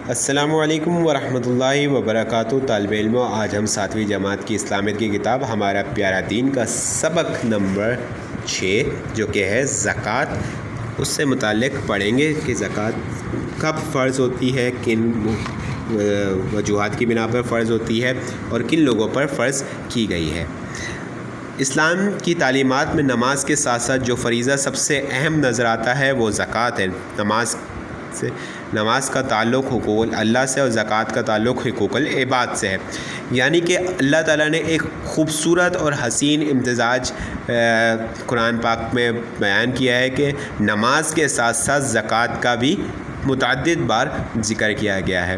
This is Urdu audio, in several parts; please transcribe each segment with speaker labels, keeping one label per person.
Speaker 1: السلام علیکم ورحمۃ اللہ وبرکاتہ۔ طالب علموں، آج ہم 7ویں جماعت کی اسلامیت کی کتاب ہمارا پیارا دین کا سبق نمبر 6 جو کہ ہے زکوٰۃ، اس سے متعلق پڑھیں گے کہ زکوٰۃ کب فرض ہوتی ہے، کن وجوہات کی بنا پر فرض ہوتی ہے اور کن لوگوں پر فرض کی گئی ہے۔ اسلام کی تعلیمات میں نماز کے ساتھ ساتھ جو فریضہ سب سے اہم نظر آتا ہے وہ زکوٰۃ ہے۔ نماز کا تعلق حقوق اللہ سے اور زکوٰۃ کا تعلق حقوق العباد سے ہے، یعنی کہ اللہ تعالیٰ نے ایک خوبصورت اور حسین امتزاج قرآن پاک میں بیان کیا ہے کہ نماز کے ساتھ ساتھ زکوٰۃ کا بھی متعدد بار ذکر کیا گیا ہے۔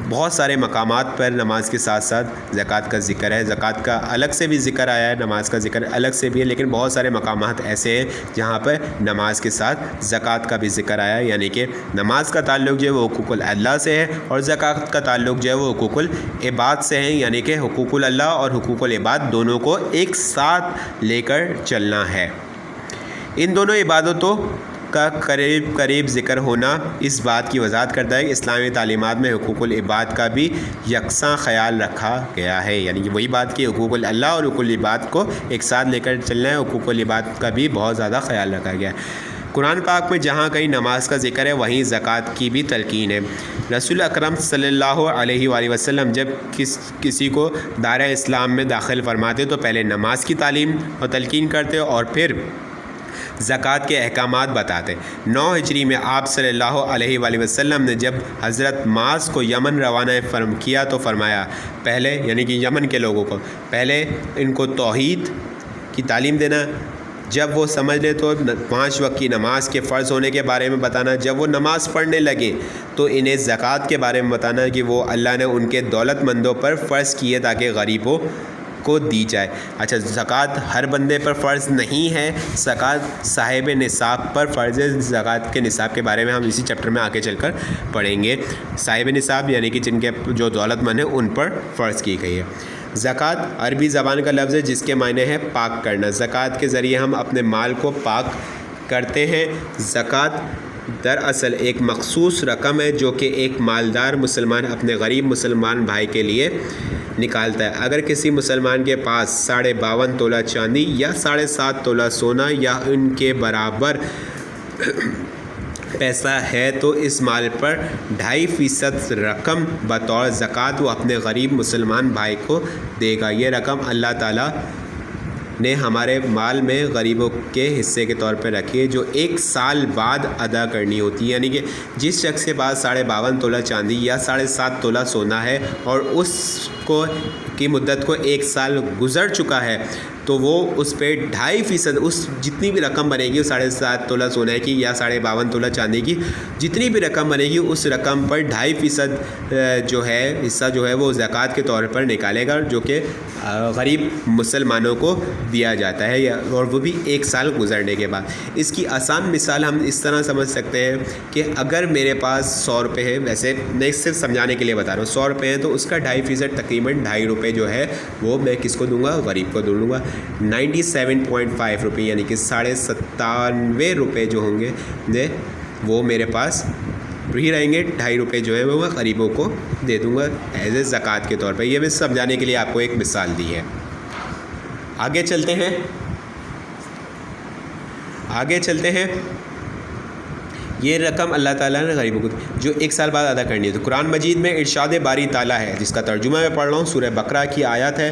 Speaker 1: بہت سارے مقامات پر نماز کے ساتھ ساتھ زکوٰۃ کا ذکر ہے، زکوٰۃ کا الگ سے بھی ذکر آیا ہے، نماز کا ذکر الگ سے بھی ہے، لیکن بہت سارے مقامات ایسے ہیں جہاں پر نماز کے ساتھ زکوٰۃ کا بھی ذکر آیا ہے، یعنی کہ نماز کا تعلق جو ہے وہ حقوق اللہ سے ہے اور زکوٰۃ کا تعلق جو ہے وہ حقوق العباد سے ہے، یعنی کہ حقوق اللہ اور حقوق العباد دونوں کو ایک ساتھ لے کر چلنا ہے۔ ان دونوں عبادتوں کا قریب ذکر ہونا اس بات کی وضاحت کرتا ہے کہ اسلامی تعلیمات میں حقوق العباد کا بھی یکساں خیال رکھا گیا ہے، یعنی کہ وہی بات کہ حقوق اللہ اور حقوق العباد کو ایک ساتھ لے کر چلنا ہے، حقوق العباد کا بھی بہت زیادہ خیال رکھا گیا ہے۔ قرآن پاک میں جہاں کہیں نماز کا ذکر ہے وہیں زکوٰۃ کی بھی تلقین ہے۔ رسول اکرم صلی اللہ علیہ وآلہ وسلم جب کسی کو دائرہ اسلام میں داخل فرماتے تو پہلے نماز کی تعلیم اور تلقین کرتے اور پھر زکوٰۃ کے احکامات بتاتے۔ 9 ہجری میں آپ صلی اللہ علیہ وآلہ وسلم نے جب حضرت معاذ کو یمن روانہ کیا تو فرمایا پہلے، یعنی کہ یمن کے لوگوں کو پہلے ان کو توحید کی تعلیم دینا، جب وہ سمجھ لے تو 5 وقت کی نماز کے فرض ہونے کے بارے میں بتانا، جب وہ نماز پڑھنے لگیں تو انہیں زکوٰۃ کے بارے میں بتانا کہ وہ اللہ نے ان کے دولت مندوں پر فرض کیے تاکہ غریبوں کو دی جائے۔ اچھا، زکوٰۃ ہر بندے پر فرض نہیں ہے، زکوٰۃ صاحب نصاب پر فرض ہے۔ زکوٰۃ کے نصاب کے بارے میں ہم اسی چیپٹر میں آگے چل کر پڑھیں گے۔ صاحب نصاب یعنی کہ جن کے جو دولت مند ہیں ان پر فرض کی گئی ہے۔ زکوٰۃ عربی زبان کا لفظ ہے جس کے معنی ہے پاک کرنا۔ زکوٰۃ کے ذریعے ہم اپنے مال کو پاک کرتے ہیں۔ زکوٰۃ دراصل ایک مخصوص رقم ہے جو کہ ایک مالدار مسلمان اپنے غریب مسلمان بھائی کے لیے نکالتا ہے۔ اگر کسی مسلمان کے پاس 52.5 تولہ چاندی یا 7.5 تولہ سونا یا ان کے برابر پیسہ ہے تو اس مال پر 2.5% رقم بطور زکوٰۃ وہ اپنے غریب مسلمان بھائی کو دے گا۔ یہ رقم اللہ تعالیٰ نے ہمارے مال میں غریبوں کے حصے کے طور پہ رکھی ہے جو 1 سال بعد ادا کرنی ہوتی ہے، یعنی کہ جس شخص کے پاس 52.5 تولہ چاندی یا 7.5 تولہ سونا ہے اور اس کی مدت کو 1 سال گزر چکا ہے تو وہ اس پہ 2.5% اس جتنی بھی رقم بنے گی 7.5 تولہ سونے کی یا 52.5 تولہ چاندی کی جتنی بھی رقم بنے گی اس رقم پر 2.5% جو ہے حصہ جو ہے وہ زکوٰۃ کے طور پر نکالے گا جو کہ غریب مسلمانوں کو دیا جاتا ہے، اور وہ بھی 1 سال گزرنے کے بعد۔ اس کی آسان مثال ہم اس طرح سمجھ سکتے ہیں کہ اگر میرے پاس 100 روپے ہے، ویسے میں صرف سمجھانے کے لیے بتا رہا ہوں، 100 روپے ہیں تو اس کا 2.5% تقریباً 2.5 روپے جو ہے وہ میں کس کو دوں گا؟ غریب کو دوں گا۔ 97.5 روپے یعنی کہ 97.5 روپے جو ہوں گے وہ میرے پاس ہی رہیں گے، 2.5 روپے جو ہے وہ میں غریبوں کو دے دوں گا ایز اے زکوٰۃ کے طور پر۔ یہ میں سمجھانے کے لیے آپ کو ایک مثال دی ہے۔ آگے چلتے ہیں یہ رقم اللہ تعالیٰ نے غریبوں کو جو 1 سال بعد ادا کرنی ہے۔ تو قرآن مجید میں ارشاد باری تعالیٰ ہے جس کا ترجمہ میں پڑھ رہا ہوں، سورہ بقرہ کی آیت ہے،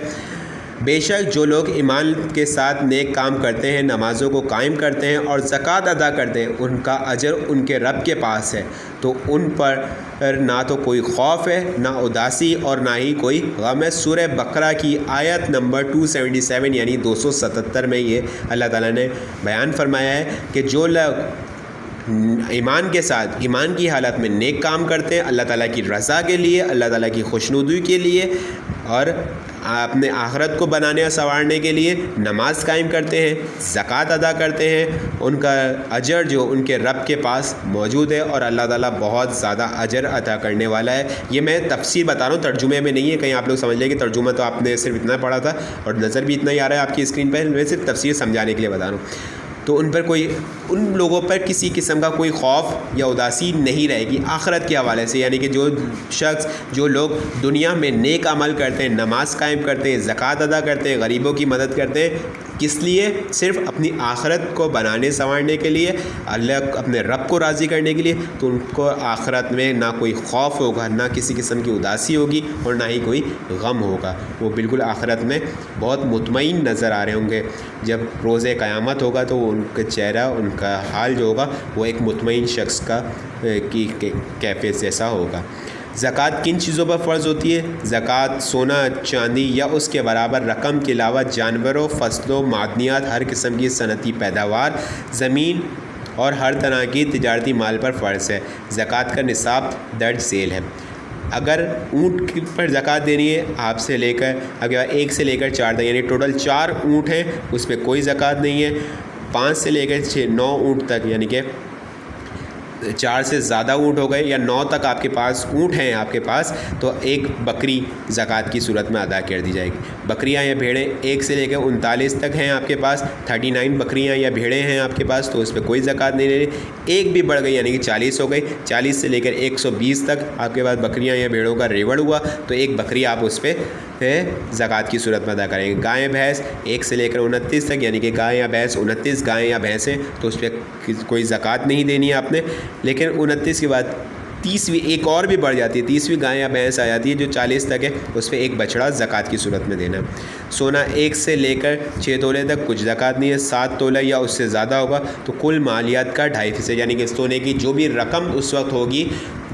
Speaker 1: بے شک جو لوگ ایمان کے ساتھ نیک کام کرتے ہیں، نمازوں کو قائم کرتے ہیں اور زکوٰۃ ادا کرتے ہیں، ان کا اجر ان کے رب کے پاس ہے، تو ان پر نہ تو کوئی خوف ہے، نہ اداسی اور نہ ہی کوئی غم ہے۔ سورہ بقرہ کی آیت نمبر 277 یعنی 277 میں یہ اللہ تعالیٰ نے بیان فرمایا ہے کہ جو لوگ ایمان کے ساتھ ایمان کی حالت میں نیک کام کرتے ہیں اللہ تعالیٰ کی رضا کے لیے، اللہ تعالیٰ کی خوشنودی کے لیے اور اپنے آخرت کو بنانے اور سنوارنے کے لیے نماز قائم کرتے ہیں، زکوٰۃ ادا کرتے ہیں، ان کا اجر جو ان کے رب کے پاس موجود ہے اور اللہ تعالیٰ بہت زیادہ اجر عطا کرنے والا ہے۔ یہ میں تفسیر بتا رہا ہوں، ترجمے میں نہیں ہے، کہیں آپ لوگ سمجھ لیں کہ ترجمہ تو آپ نے صرف اتنا پڑھا تھا اور نظر بھی اتنا ہی آ رہا ہے آپ کی اسکرین پہ، میں صرف تفسیر سمجھانے کے لیے بتا رہا ہوں۔ تو ان لوگوں پر کسی قسم کا کوئی خوف یا اداسی نہیں رہے گی آخرت کے حوالے سے. یعنی کہ جو لوگ دنیا میں نیک عمل کرتے ہیں, نماز قائم کرتے ہیں, زکوٰۃ ادا کرتے ہیں, غریبوں کی مدد کرتے ہیں, کس لیے؟ صرف اپنی آخرت کو بنانے سنوارنے کے لیے, اللہ اپنے رب کو راضی کرنے کے لیے, تو ان کو آخرت میں نہ کوئی خوف ہوگا, نہ کسی قسم کی اداسی ہوگی, اور نہ ہی کوئی غم ہوگا. وہ بالکل آخرت میں بہت مطمئن نظر آ رہے ہوں گے. جب روز قیامت ہوگا تو ان کا چہرہ, ان کا حال جو ہوگا وہ ایک مطمئن شخص کی کیفیت جیسا ہوگا. زکوٰۃ کن چیزوں پر فرض ہوتی ہے؟ زکوٰۃ سونا, چاندی یا اس کے برابر رقم کے علاوہ جانوروں, فصلوں, معدنیات, ہر قسم کی صنعتی پیداوار, زمین اور ہر طرح کی تجارتی مال پر فرض ہے. زکوٰۃ کا نصاب درج ذیل ہے. اگر اونٹ پر زکوٰۃ دینی ہے آپ سے لے کر اگر 1 سے لے کر 4 تک, یعنی ٹوٹل 4 اونٹ ہیں, اس پہ کوئی زکوٰۃ نہیں ہے. 5 سے لے کر 9 اونٹ تک, یعنی کہ 4 سے زیادہ اونٹ ہو گئے یا 9 تک آپ کے پاس اونٹ ہیں آپ کے پاس, تو ایک بکری زکوٰۃ کی صورت میں ادا کر دی جائے گی. بکریاں یا بھیڑیں 1 سے لے کر 39 تک ہیں آپ کے پاس, 39 بکریاں یا بھیڑیں ہیں آپ کے پاس, تو اس پہ کوئی زکوٰۃ نہیں لے. ایک بھی بڑھ گئی یعنی کہ 40 ہو گئی, 40 سے لے کر 120 تک آپ کے پاس بکریاں یا بھیڑوں کا ریوڑ ہوا, تو ایک بکری آپ اس پہ زکوٰۃ کی صورت میں ادا کریں گے. گائیں بھینس 1 سے لے کر 29 تک, یعنی کہ گائیں یا بھینس 29 گائیں یا بھینسیں, تو اس پہ کوئی زکوٰۃ نہیں دینی ہے آپ نے. لیکن 29 کے بعد 30ویں ایک اور بھی بڑھ جاتی ہے, 30ویں گائیں یا بھینس آ جاتی ہے جو 40 تک ہے, اس پہ ایک بچڑا زکوٰۃ کی صورت میں دینا. سونا 1 سے لے کر 6 تولے تک کچھ زکوٰۃ نہیں ہے. 7 تولہ یا اس سے زیادہ ہوگا تو کل مالیات کا 2.5%, یعنی کہ سونے کی جو بھی رقم اس وقت ہوگی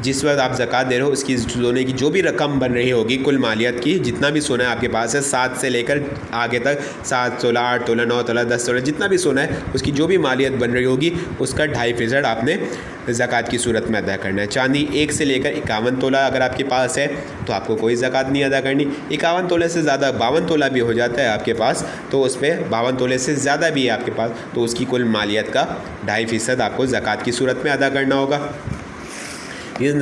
Speaker 1: جس وقت آپ زکوٰۃ دے رہے ہو, اس کی سونے کی جو بھی رقم بن رہی ہوگی کل مالیات کی, جتنا بھی سونا ہے آپ کے پاس ہے 7 سے لے کر آگے تک, 7 تولہ, 8 تولہ, 9 تولہ, 10 تولہ, جتنا بھی سونا ہے اس کی جو بھی مالیت بن رہی ہوگی اس کا 2.5% آپ نے زکوٰۃ کی صورت میں ادا کرنا ہے. چاندی 1 سے لے کر 51 تولہ اگر آپ کے پاس ہے تو آپ کو کوئی زکوٰۃ نہیں ادا کرنی. 51 تولے سے زیادہ 52 تولہ بھی ہو جاتا ہے آپ کے پاس, تو اس پہ 52 تولے سے زیادہ بھی ہے آپ کے پاس, تو اس کی کل مالیت کا 2.5% آپ کو زکوٰۃ کی صورت میں ادا کرنا ہوگا. یہ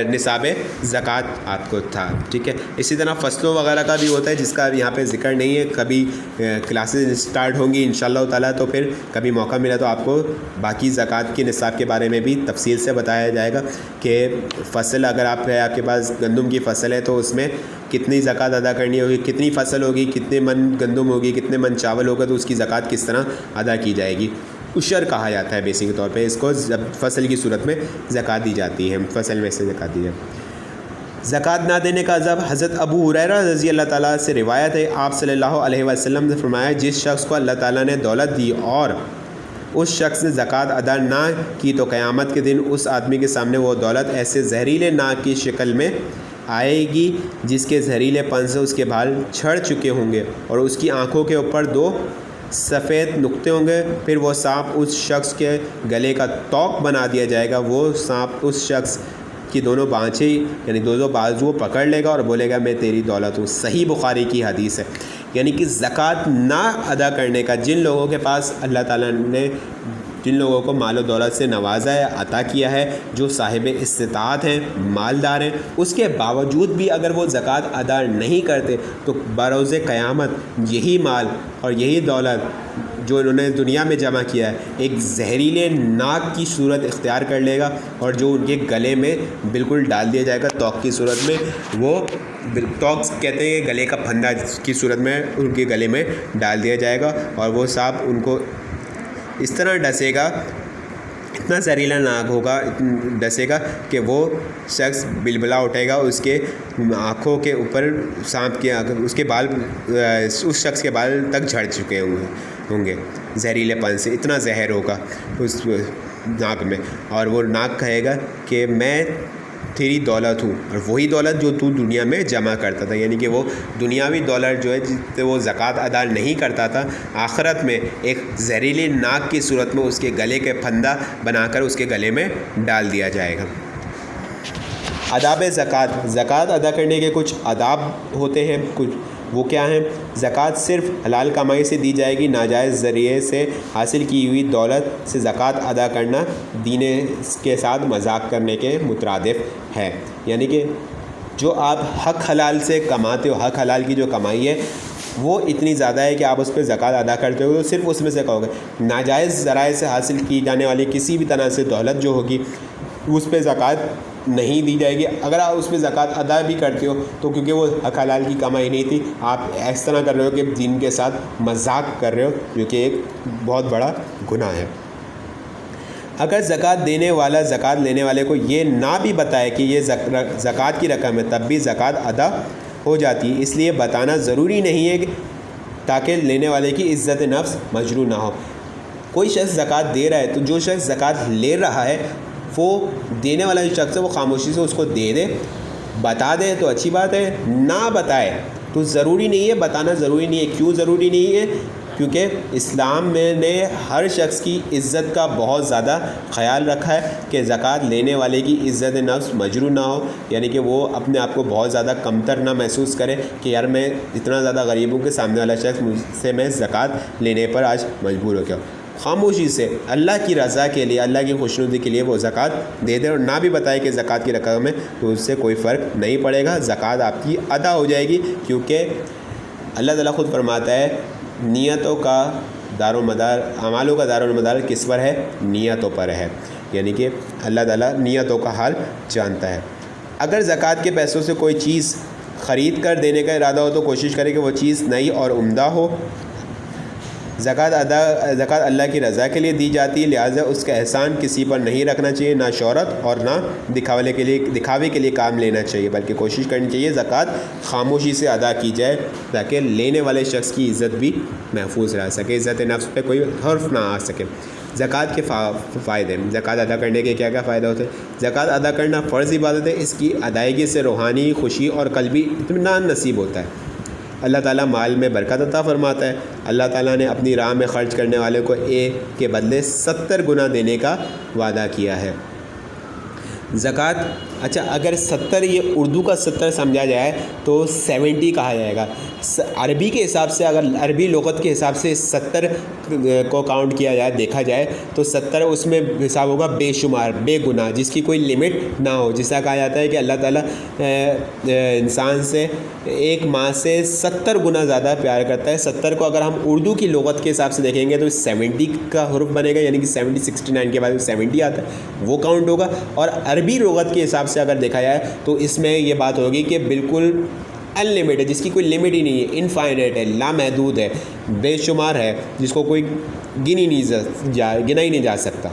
Speaker 1: نصاب زکوٰۃ آپ کو تھا. ٹھیک ہے. اسی طرح فصلوں وغیرہ کا بھی ہوتا ہے جس کا یہاں پہ ذکر نہیں ہے. کبھی کلاسز اسٹارٹ ہوں گی انشاءاللہ تعالیٰ, تو پھر کبھی موقع ملا تو آپ کو باقی زکوٰۃ کے نصاب کے بارے میں بھی تفصیل سے بتایا جائے گا کہ فصل اگر آپ کے پاس گندم کی فصل ہے تو اس میں کتنی زکوٰۃ ادا کرنی ہوگی, کتنی فصل ہوگی, کتنے من گندم ہوگی, کتنے من چاول ہوگا, تو اس کی زکوٰۃ کس طرح ادا کی جائے گی. عشر کہا جاتا ہے بیسک طور پہ اس کو, جب فصل کی صورت میں زکوٰۃ دی جاتی ہے, فصل میں سے زکوٰۃ دی جاتی ہے. زکوٰۃ نہ دینے کا عذاب. حضرت ابو ہریرہ رضی اللہ تعالیٰ سے روایت ہے, آپ صلی اللہ علیہ وسلم نے فرمایا, جس شخص کو اللہ تعالیٰ نے دولت دی اور اس شخص نے زکوٰۃ ادا نہ کی تو قیامت کے دن اس آدمی کے سامنے وہ دولت ایسے زہریلے ناگ کی شکل میں آئے گی جس کے زہریلے پن سے اس کے بال جھڑ چکے ہوں گے اور اس کی آنکھوں کے اوپر 2 سفید نقطے ہوں گے. پھر وہ سانپ اس شخص کے گلے کا توق بنا دیا جائے گا. وہ سانپ اس شخص کی دونوں بانچیں یعنی دونوں بازو پکڑ لے گا اور بولے گا میں تیری دولت ہوں. صحیح بخاری کی حدیث ہے. یعنی کہ زکوٰۃ نہ ادا کرنے کا, جن لوگوں کے پاس اللہ تعالیٰ نے جن لوگوں کو مال و دولت سے نوازا ہے, عطا کیا ہے, جو صاحب استطاعت ہیں, مالدار ہیں, اس کے باوجود بھی اگر وہ زکوٰۃ ادا نہیں کرتے تو بروز قیامت یہی مال اور یہی دولت جو انہوں نے دنیا میں جمع کیا ہے ایک زہریلے ناگ کی صورت اختیار کر لے گا, اور جو ان کے گلے میں بالکل ڈال دیا جائے گا توق کی صورت میں. وہ توق کہتے ہیں گلے کا پھندا کی صورت میں ان کے گلے میں ڈال دیا جائے گا, اور وہ سانپ ان کو اس طرح ڈسے گا, اتنا زہریلا ناگ ہوگا, ڈسے گا کہ وہ شخص بلبلا اٹھے گا. اس کے آنکھوں کے اوپر سانپ کے اس کے بال اس شخص کے بال تک جھڑ چکے ہوں گے زہریلے پن سے. اتنا زہر ہوگا اس ناگ میں, اور وہ ناگ کہے گا کہ میں تیری دولت ہوں, اور وہی دولت جو تو دنیا میں جمع کرتا تھا. یعنی کہ وہ دنیاوی دولت جو ہے جس سے وہ زکوٰۃ ادا نہیں کرتا تھا, آخرت میں ایک زہریلی ناگ کی صورت میں اس کے گلے کے پھندا بنا کر اس کے گلے میں ڈال دیا جائے گا. آداب زکوٰۃ. زکوٰۃ ادا کرنے کے کچھ آداب ہوتے ہیں. وہ کیا ہیں؟ زکوٰۃ صرف حلال کمائی سے دی جائے گی. ناجائز ذریعے سے حاصل کی ہوئی دولت سے زکوٰۃ ادا کرنا دین کے ساتھ مذاق کرنے کے مترادف ہے. یعنی کہ جو آپ حق حلال سے کماتے ہو, حق حلال کی جو کمائی ہے وہ اتنی زیادہ ہے کہ آپ اس پہ زکوٰۃ ادا کرتے ہو تو صرف اس میں سے کہو گے. ناجائز ذرائع سے حاصل کی جانے والی کسی بھی طرح سے دولت جو ہوگی اس پہ زکوٰۃ نہیں دی جائے گی. اگر آپ اس پہ زکوٰۃ ادا بھی کرتے ہو تو کیونکہ وہ حق حلال کی کمائی نہیں تھی, آپ اس طرح کر رہے ہو کہ دین کے ساتھ مذاق کر رہے ہو, جو کہ ایک بہت بڑا گناہ ہے. اگر زکوٰۃ دینے والا زکوٰۃ لینے والے کو یہ نہ بھی بتائے کہ یہ زکوٰۃ کی رقم ہے, تب بھی زکوٰۃ ادا ہو جاتی ہے. اس لیے بتانا ضروری نہیں ہے تاکہ لینے والے کی عزت نفس مجروح نہ ہو. کوئی شخص زکوٰۃ دے رہا ہے تو جو شخص زکوٰۃ لے رہا ہے وہ دینے والا جو شخص ہے وہ خاموشی سے اس کو دے دے, بتا دے تو اچھی بات ہے, نہ بتائے تو ضروری نہیں ہے, بتانا ضروری نہیں ہے. کیوں ضروری نہیں ہے؟ کیونکہ اسلام میں نے ہر شخص کی عزت کا بہت زیادہ خیال رکھا ہے کہ زکوٰۃ لینے والے کی عزت نفس مجروح نہ ہو, یعنی کہ وہ اپنے آپ کو بہت زیادہ کمتر نہ محسوس کرے کہ یار میں اتنا زیادہ غریب ہوں کہ سامنے والا شخص مجھ سے میں زکوٰۃ لینے پر آج مجبور ہو گیا. خاموشی سے اللہ کی رضا کے لیے, اللہ کی خوشنودی کے لیے وہ زکوٰۃ دے دے اور نہ بھی بتائے کہ زکوٰۃ کی رقم ہے, تو اس سے کوئی فرق نہیں پڑے گا, زکوٰۃ آپ کی ادا ہو جائے گی. کیونکہ اللہ تعالیٰ خود فرماتا ہے نیتوں کا دار و مدار, اعمالوں کا دار و مدار کس پر ہے؟ نیتوں پر ہے. یعنی کہ اللہ تعالیٰ نیتوں کا حال جانتا ہے. اگر زکوٰۃ کے پیسوں سے کوئی چیز خرید کر دینے کا ارادہ ہو تو کوشش کرے کہ وہ چیز نئی اور عمدہ ہو. زکوٰۃ اللہ کی رضا کے لیے دی جاتی ہے, لہٰذا اس کا احسان کسی پر نہیں رکھنا چاہیے, نہ شہرت اور نہ دکھاوے کے لیے کام لینا چاہیے, بلکہ کوشش کرنی چاہیے زکوٰۃ خاموشی سے ادا کی جائے تاکہ لینے والے شخص کی عزت بھی محفوظ رہ سکے, عزت نفس پہ کوئی حرف نہ آ سکے. زکوٰۃ کے فائدے, زکوٰۃ ادا کرنے کے کیا کیا فائدہ ہوتے ہیں؟ زکوٰۃ ادا کرنا فرض عبادت ہے, اس کی ادائیگی سے روحانی خوشی اور قلبی اطمینان نصیب ہوتا ہے. اللہ تعالیٰ مال میں برکت عطا فرماتا ہے. اللہ تعالیٰ نے اپنی راہ میں خرچ کرنے والے کو ایک کے بدلے 70 گنا دینے کا وعدہ کیا ہے. زکوٰۃ, اچھا اگر 70 یہ اردو کا 70 سمجھا جائے تو 70 کہا جائے گا. عربی کے حساب سے, اگر عربی لغت کے حساب سے 70 کو کاؤنٹ کیا جائے, دیکھا جائے تو 70 اس میں حساب ہوگا بے شمار, بے گناہ, جس کی کوئی لمٹ نہ ہو. جیسا کہا جاتا ہے کہ اللہ تعالیٰ انسان سے ایک ماں سے 70 گنا زیادہ پیار کرتا ہے. 70 کو اگر ہم اردو کی لغت کے حساب سے دیکھیں گے تو 70 کا حرف بنے گا, یعنی کہ 69 کے بعد 70 آتا ہے, وہ کاؤنٹ ہوگا. اور عربی لغت کے حساب سے اگر دیکھا جائے تو اس میں یہ بات ہوگی کہ بالکل ان لمٹ ہے, جس کی کوئی لمٹ ہی نہیں ہے, انفائنائٹ ہے, لامحدود ہے, بے شمار ہے, جس کو کوئی گنا ہی نہیں جا سکتا.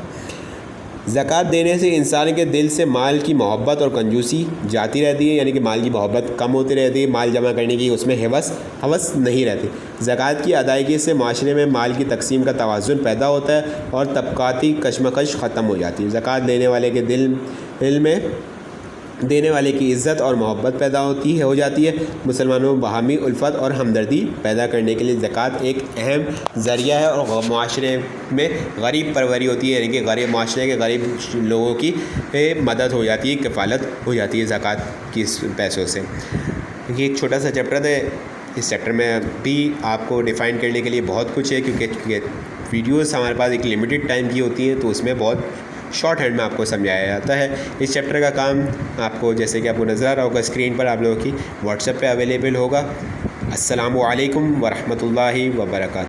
Speaker 1: زکوٰۃ دینے سے انسان کے دل سے مال کی محبت اور کنجوسی جاتی رہتی ہے, یعنی کہ مال کی محبت کم ہوتی رہتی ہے, مال جمع کرنے کی اس میں ہوس نہیں رہتی. زکوٰۃ کی ادائیگی سے معاشرے میں مال کی تقسیم کا توازن پیدا ہوتا ہے اور طبقاتی کشمکش ختم ہو جاتی ہے. زکوٰۃ دینے والے کے دل میں دینے والے کی عزت اور محبت پیدا ہو جاتی ہے. مسلمانوں میں باہمی الفت اور ہمدردی پیدا کرنے کے لیے زکوٰۃ ایک اہم ذریعہ ہے اور معاشرے میں غریب پروری ہوتی ہے, یعنی کہ معاشرے کے غریب لوگوں کی مدد ہو جاتی ہے, کفالت ہو جاتی ہے زکوٰۃ کی پیسوں سے. یہ ایک چھوٹا سا چیپٹر ہے, اس چیپٹر میں بھی آپ کو ڈیفائن کرنے کے لیے بہت کچھ ہے, کیونکہ ویڈیوز ہمارے پاس ایک لمیٹڈ ٹائم کی ہوتی ہیں تو اس میں بہت شارٹ ہینڈ میں آپ کو سمجھایا جاتا ہے. اس چیپٹر کا کام آپ کو, جیسے کہ آپ کو نظر آ رہا ہوگا اسکرین پر, آپ لوگوں کی واٹس ایپ پہ اویلیبل ہوگا. السلام علیکم ورحمۃ اللہ وبرکاتہ.